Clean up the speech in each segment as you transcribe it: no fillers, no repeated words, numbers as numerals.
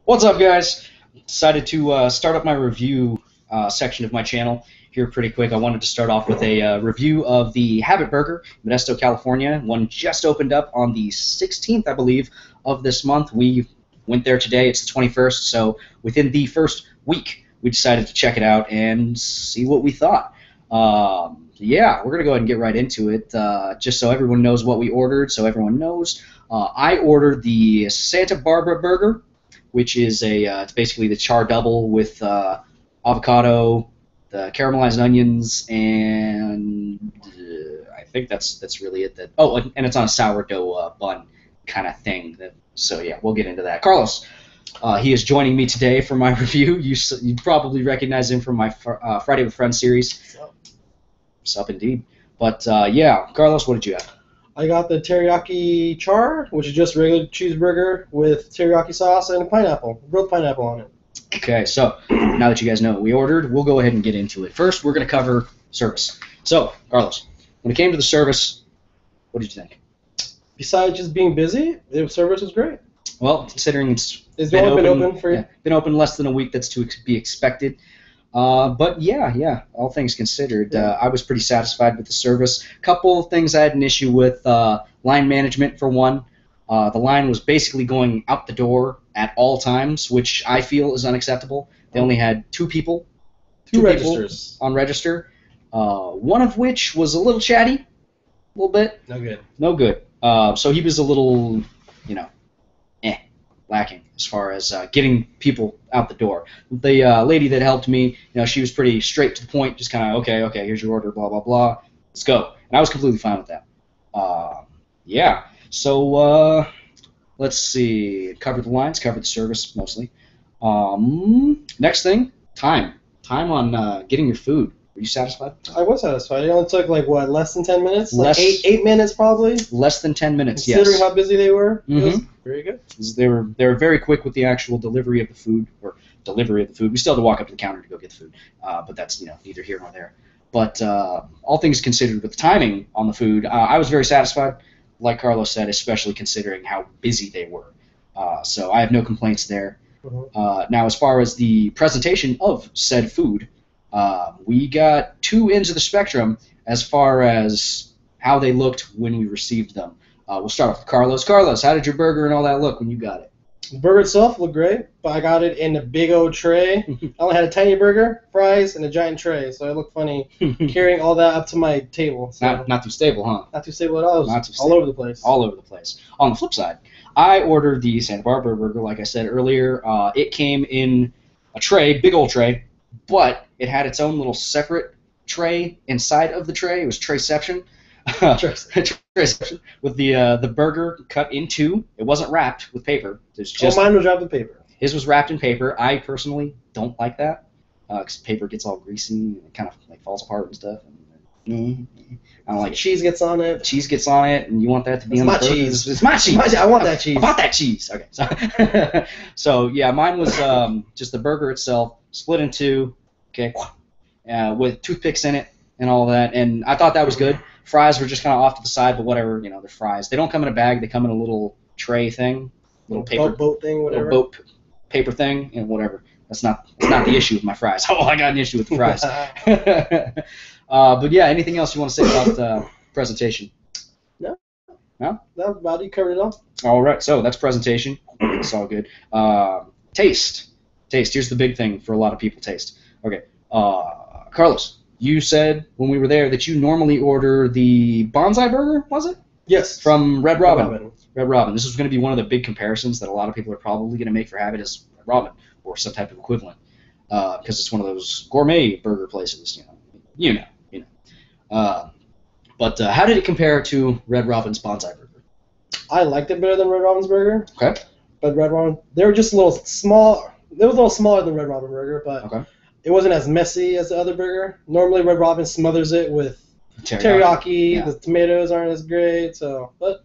What's up, guys? Decided to start up my review section of my channel here pretty quick. I wanted to start off with a review of the Habit Burger, Modesto, California. One just opened up on the 16th, I believe, of this month. We went there today. It's the 21st, so within the first week, we decided to check it out and see what we thought. Yeah, we're going to go ahead and get right into it, just so everyone knows what we ordered, so everyone knows. I ordered the Santa Barbara Burger, which is it's basically the char double with avocado, the caramelized onions, and I think that's really it. And it's on a sourdough bun kind of thing. So yeah, we'll get into that. Carlos, he is joining me today for my review. You probably recognize him from my Friday with Friends series. Sup indeed. But yeah, Carlos, what did you have? I got the teriyaki char, which is just regular cheeseburger with teriyaki sauce and grilled pineapple on it. Okay, so now that you guys know what we ordered, we'll go ahead and get into it. First, we're going to cover service. So, Carlos, when it came to the service, what did you think? Besides just being busy, the service was great. Well, considering it's been open for been open less than a week, that's to be expected. But yeah, all things considered, I was pretty satisfied with the service. Couple of things I had an issue with, line management for one. The line was basically going out the door at all times, which I feel is unacceptable. They only had two people registers on register, one of which was a little chatty, a little bit. No good. So he was a little, lacking as far as getting people out the door. The lady that helped me, she was pretty straight to the point, just kind of, okay, here's your order, blah, blah, blah, let's go. And I was completely fine with that. Yeah, so let's see. Covered the lines, covered the service mostly. Next thing, time. Time on getting your food. Were you satisfied? I was satisfied. It only took, less than 10 minutes? Eight minutes, probably? Less than 10 minutes, yes. Considering how busy they were, it was very good. They were very quick with the actual delivery of the food, We still had to walk up to the counter to go get the food, but that's, neither here nor there. But all things considered, with the timing on the food, I was very satisfied, like Carlos said, especially considering how busy they were. So I have no complaints there. Now, as far as the presentation of said food, we got two ends of the spectrum as far as how they looked when we received them. We'll start off with Carlos. Carlos, how did your burger and all that look when you got it? The burger itself looked great, but I got it in a big old tray. I only had a tiny burger, fries, and a giant tray, so it looked funny carrying all that up to my table. So not too stable, huh? Not too stable at all. Not too all over the place. All over the place. On the flip side, I ordered the Santa Barbara burger, like I said earlier. It came in a tray, big old tray, but it had its own little separate tray inside of the tray. It was trayception. Trayception with the burger cut in two. It wasn't wrapped with paper. Mine was wrapped in paper. His was wrapped in paper. I personally don't like that because paper gets all greasy and it kind of falls apart and stuff. I don't like it. Cheese gets on it. Cheese gets on it, and you want that to be on the burger. Cheese. It's my cheese. I want that cheese. I want that cheese. Okay. So yeah, mine was just the burger itself, split in two. Okay. With toothpicks in it and all that, and I thought that was good. Fries were just kind of off to the side, but whatever, they're fries. They don't come in a bag; they come in a little tray thing, little paper boat thing, whatever. Little boat paper thing, and whatever. That's not the issue with my fries. Oh, I got an issue with the fries. But yeah, anything else you want to say about presentation? No. No? That about it. Covered it all. All right, so that's presentation. It's all good. Taste. Here's the big thing for a lot of people. Taste. Okay. Carlos, you said when we were there that you normally order the bonsai burger, was it? Yes. From Red Robin. Red Robin. This is going to be one of the big comparisons that a lot of people are probably going to make for Habit is Red Robin or some type of equivalent because it's one of those gourmet burger places. But how did it compare to Red Robin's bonsai burger? I liked it better than Red Robin's burger. Okay. But Red Robin, they were just a little small. They were a little smaller than Red Robin burger, but okay. It wasn't as messy as the other burger. Normally, Red Robin smothers it with teriyaki. Yeah. The tomatoes aren't as great, but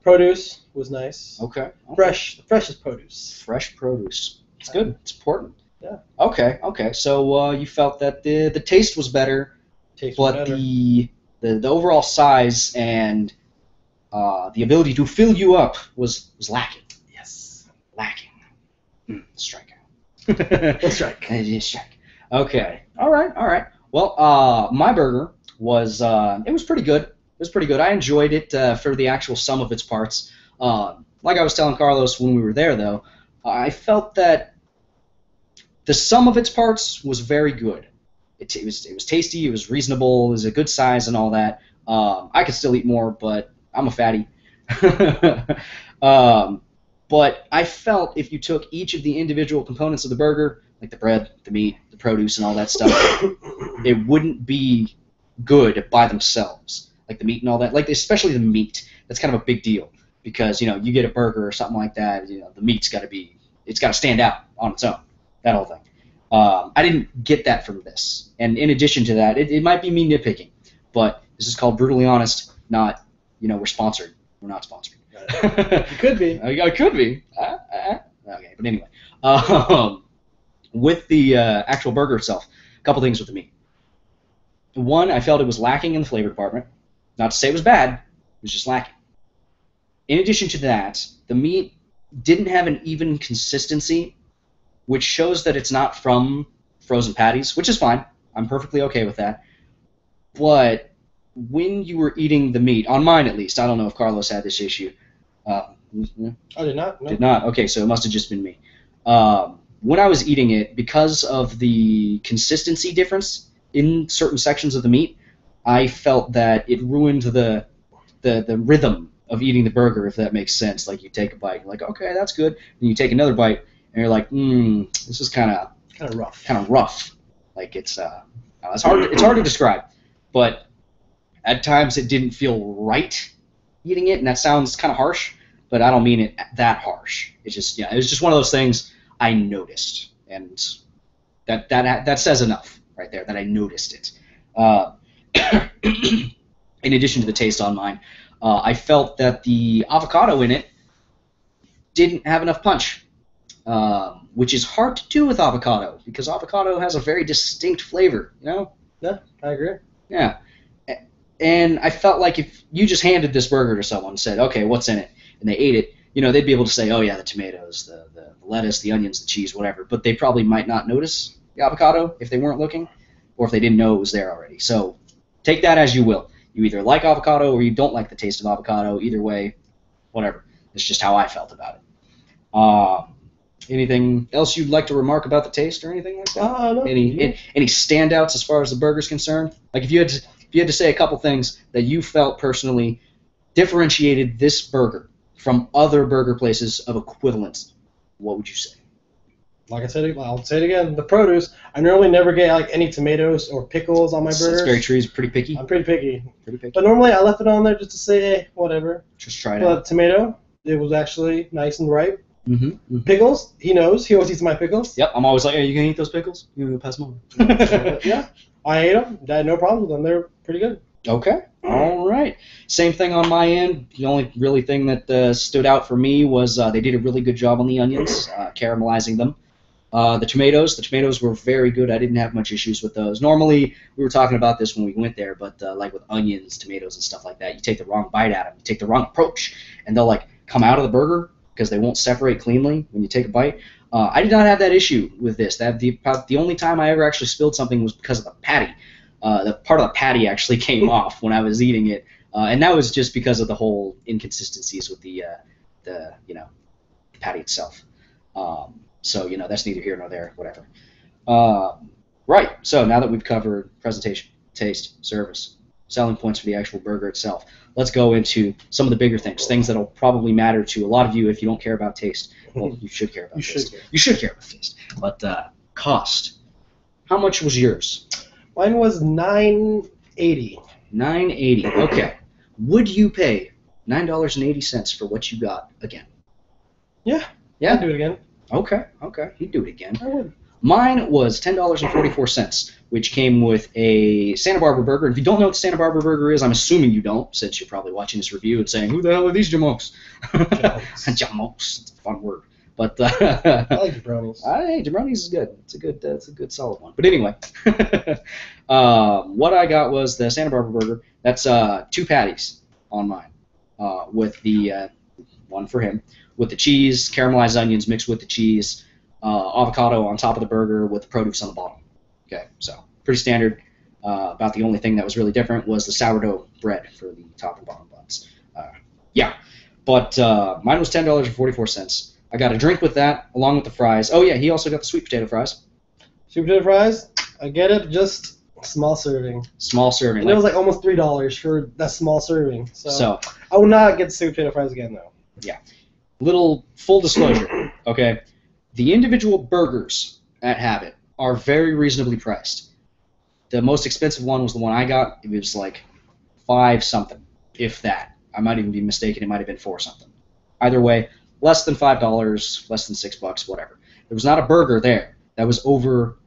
produce was nice. Okay. The freshest produce. Fresh produce. It's good. It's important. Yeah. Okay. So you felt that the taste was better, but the overall size and the ability to fill you up was lacking. Yes. Lacking. Strike. Strike. Strike. Okay. All right. Well, my burger was it was pretty good. It was pretty good. I enjoyed it for the actual sum of its parts. Like I was telling Carlos when we were there, though, I felt that the sum of its parts was very good. It was tasty. It was reasonable. It was a good size and all that. I could still eat more, but I'm a fatty. But I felt if you took each of the individual components of the burger, like the bread, the meat, the produce, and all that stuff, it wouldn't be good by themselves. Like the meat and all that, like especially the meat. That's kind of a big deal because you get a burger or something like that. The meat's got to stand out on its own. That whole thing. I didn't get that from this. And in addition to that, it might be me nitpicking, but this is called Brutally Honest, not, we're sponsored. We're not sponsored. It could be. It could be. Okay, but anyway. With the actual burger itself, a couple things with the meat. One, I felt it was lacking in the flavor department. Not to say it was bad, it was just lacking. In addition to that, the meat didn't have an even consistency, which shows that it's not from frozen patties, which is fine. I'm perfectly okay with that. But when you were eating the meat, on mine at least, I don't know if Carlos had this issue. I did not. No. Did not? Okay, so it must have just been me. When I was eating it, because of the consistency difference in certain sections of the meat, I felt that it ruined the rhythm of eating the burger, if that makes sense. Like you take a bite, you're like, okay, that's good. Then you take another bite, and you're like, this is kind of rough. Kind of rough. Like it's hard to describe, but at times it didn't feel right eating it, and that sounds kind of harsh, but I don't mean it that harsh. It's just it was just one of those things I noticed, and that says enough right there that I noticed it. In addition to the taste on mine, I felt that the avocado in it didn't have enough punch, which is hard to do with avocado because avocado has a very distinct flavor. Yeah, I agree. Yeah. And I felt like if you just handed this burger to someone and said, okay, what's in it, and they ate it, they'd be able to say, oh, yeah, the tomatoes, the lettuce, the onions, the cheese, whatever. But they probably might not notice the avocado if they weren't looking or if they didn't know it was there already. So take that as you will. You either like avocado or you don't like the taste of avocado. Either way, whatever. It's just how I felt about it. Anything else you'd like to remark about the taste or anything like that? No. Any standouts as far as the burger's concerned? Like if you had to say a couple things that you felt personally differentiated this burger from other burger places of equivalence, what would you say? Like I said, I'll say it again. The produce. I normally never get any tomatoes or pickles on my burgers. That's very true. He's pretty picky. I'm pretty picky. But normally I left it on there just to say, hey, whatever. Just try it out. Tomato, it was actually nice and ripe. Mm-hmm. Pickles, he knows. He always eats my pickles. Yep, I'm always like, hey, you gonna eat those pickles? You gonna pass them on? Yeah, I ate them. I had no problems with them. They're pretty good. Okay. All right. Same thing on my end. The only really thing that stood out for me was they did a really good job on the onions, caramelizing them. The tomatoes were very good. I didn't have much issues with those. Normally, we were talking about this when we went there, but like with onions, tomatoes, and stuff like that, you take the wrong bite at them, you take the wrong approach, and they'll like come out of the burger because they won't separate cleanly when you take a bite. I did not have that issue with this. The only time I ever actually spilled something was because of the patty. The part of the patty actually came off when I was eating it, and that was just because of the whole inconsistencies with the patty itself. So that's neither here nor there, whatever. Right. So now that we've covered presentation, taste, service, selling points for the actual burger itself, let's go into some of the bigger things that'll probably matter to a lot of you if you don't care about taste. Well, you should care about taste. You should care about taste. But cost. How much was yours? Mine was $9.80. $9.80. Okay. Would you pay $9.80 for what you got again? Yeah. Yeah. I'd do it again. Okay. You'd do it again. I would. Mine was $10.44, which came with a Santa Barbara burger. And if you don't know what the Santa Barbara burger is, I'm assuming you don't, since you're probably watching this review and saying, who the hell are these jamokes? Jamokes. It's a fun word. But I like jabronis. Hey, jabronis is good. It's a good solid one. But anyway, what I got was the Santa Barbara burger. That's 2 patties on mine, with the one for him, with the cheese, caramelized onions mixed with the cheese, avocado on top of the burger with the produce on the bottom. Okay, so pretty standard. About the only thing that was really different was the sourdough bread for the top and bottom buns. Yeah, but mine was $10.44. I got a drink with that along with the fries. Oh yeah, he also got the sweet potato fries. Sweet potato fries, I get it, just small serving. Small serving. And it was like almost $3 for that small serving. So I will not get sweet potato fries again, though. Yeah. Little full disclosure, okay? The individual burgers at Habit are very reasonably priced. The most expensive one was the one I got. It was like 5 something, if that. I might even be mistaken. It might have been 4 something. Either way, less than $5, less than $6, whatever. There was not a burger there that was over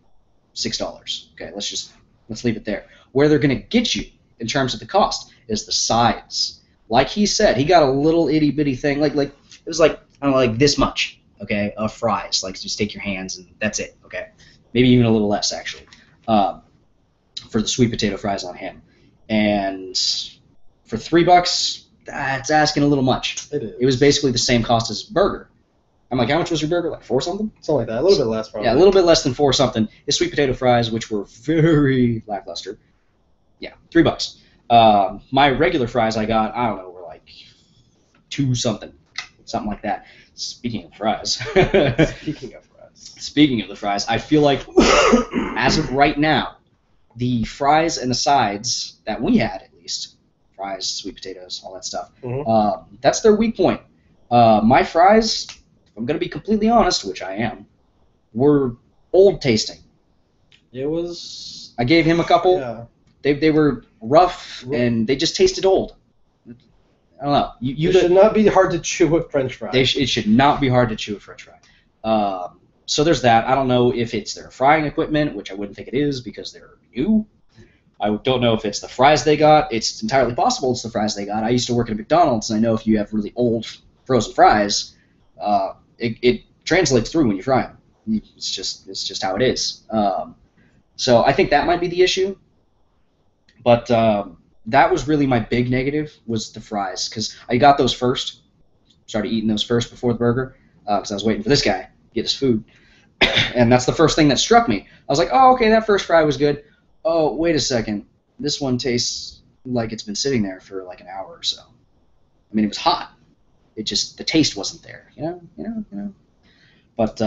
$6. Okay, let's leave it there. Where they're gonna get you in terms of the cost is the size. Like he said, he got a little itty bitty thing, like it was like I don't know, like this much, okay, of fries. Like just take your hands and that's it, okay. Maybe even a little less actually, for the sweet potato fries on him. And for $3, that's asking a little much. It is. It was basically the same cost as burger. I'm like, how much was your burger? Like 4 something? Something like that. A little bit less, probably. Yeah, a little bit less than 4 something. His sweet potato fries, which were very lackluster. Yeah, $3. My regular fries I got, I don't know, were like 2 something like that. Speaking of fries. Speaking of the fries, I feel like as of right now, the fries and the sides that we had, at least, fries, sweet potatoes, all that stuff, that's their weak point. My fries, if I'm going to be completely honest, which I am, were old tasting. It was... I gave him a couple. Yeah. They were rough, and they just tasted old. I don't know. It should not be hard to chew with French fries. It should not be hard to chew a French fry. So there's that. I don't know if it's their frying equipment, which I wouldn't think it is because they're new. I don't know if it's the fries they got. It's entirely possible it's the fries they got. I used to work at a McDonald's, and I know if you have really old frozen fries, it translates through when you fry them. It's just how it is. So I think that might be the issue. But that was really my big negative was the fries because I got those first. Started eating those first before the burger because I was waiting for this guy to get his food. And that's the first thing that struck me. I was like, oh, okay, that first fry was good. Oh, wait a second. This one tastes like it's been sitting there for like an hour or so. I mean, it was hot. It just, the taste wasn't there, you know? But,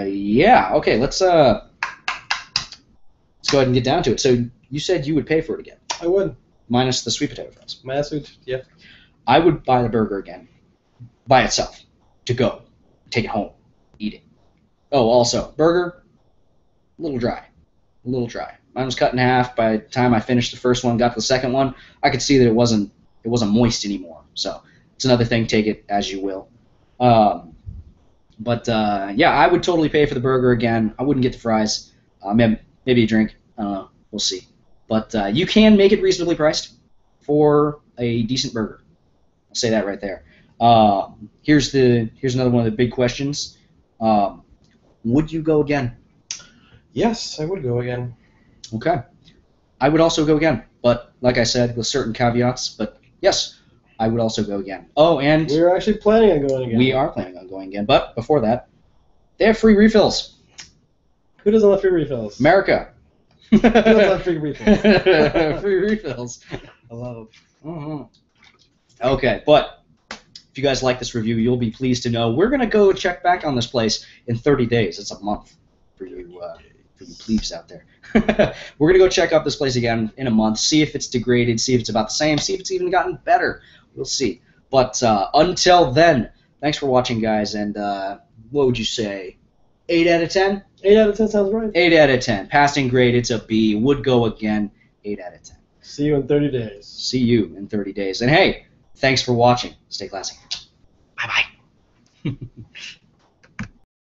yeah, okay, let's go ahead and get down to it. So you said you would pay for it again. I would. Minus the sweet potato fries. Minus sweet, yeah. I would buy the burger again. By itself. To go. Take it home. Eat it. Oh, also, burger, a little dry. A little dry. Mine was cut in half. By the time I finished the first one, got to the second one, I could see that it wasn't moist anymore. So it's another thing. Take it as you will. But yeah, I would totally pay for the burger again. I wouldn't get the fries. Maybe a drink. I don't know. We'll see. But you can make it reasonably priced for a decent burger. I'll say that right there. Here's another one of the big questions. Would you go again? Yes, I would go again. Okay. I would also go again, but like I said, with certain caveats. But yes, I would also go again. Oh, and we're actually planning on going again. We are planning on going again, but before that, they have free refills. Who doesn't love free refills? America. Who doesn't love free refills? Free refills. I love them. Okay, but if you guys like this review, you'll be pleased to know we're going to go check back on this place in 30 days. It's a month for you plebes out there. We're going to go check out this place again in a month, see if it's degraded, see if it's about the same, see if it's even gotten better. We'll see. But until then, thanks for watching, guys, and what would you say? 8 out of 10? 8 out of 10 sounds right. 8 out of 10. Passing grade, it's a B. Would go again, 8 out of 10. See you in 30 days. See you in 30 days. And hey, thanks for watching. Stay classy. Bye-bye.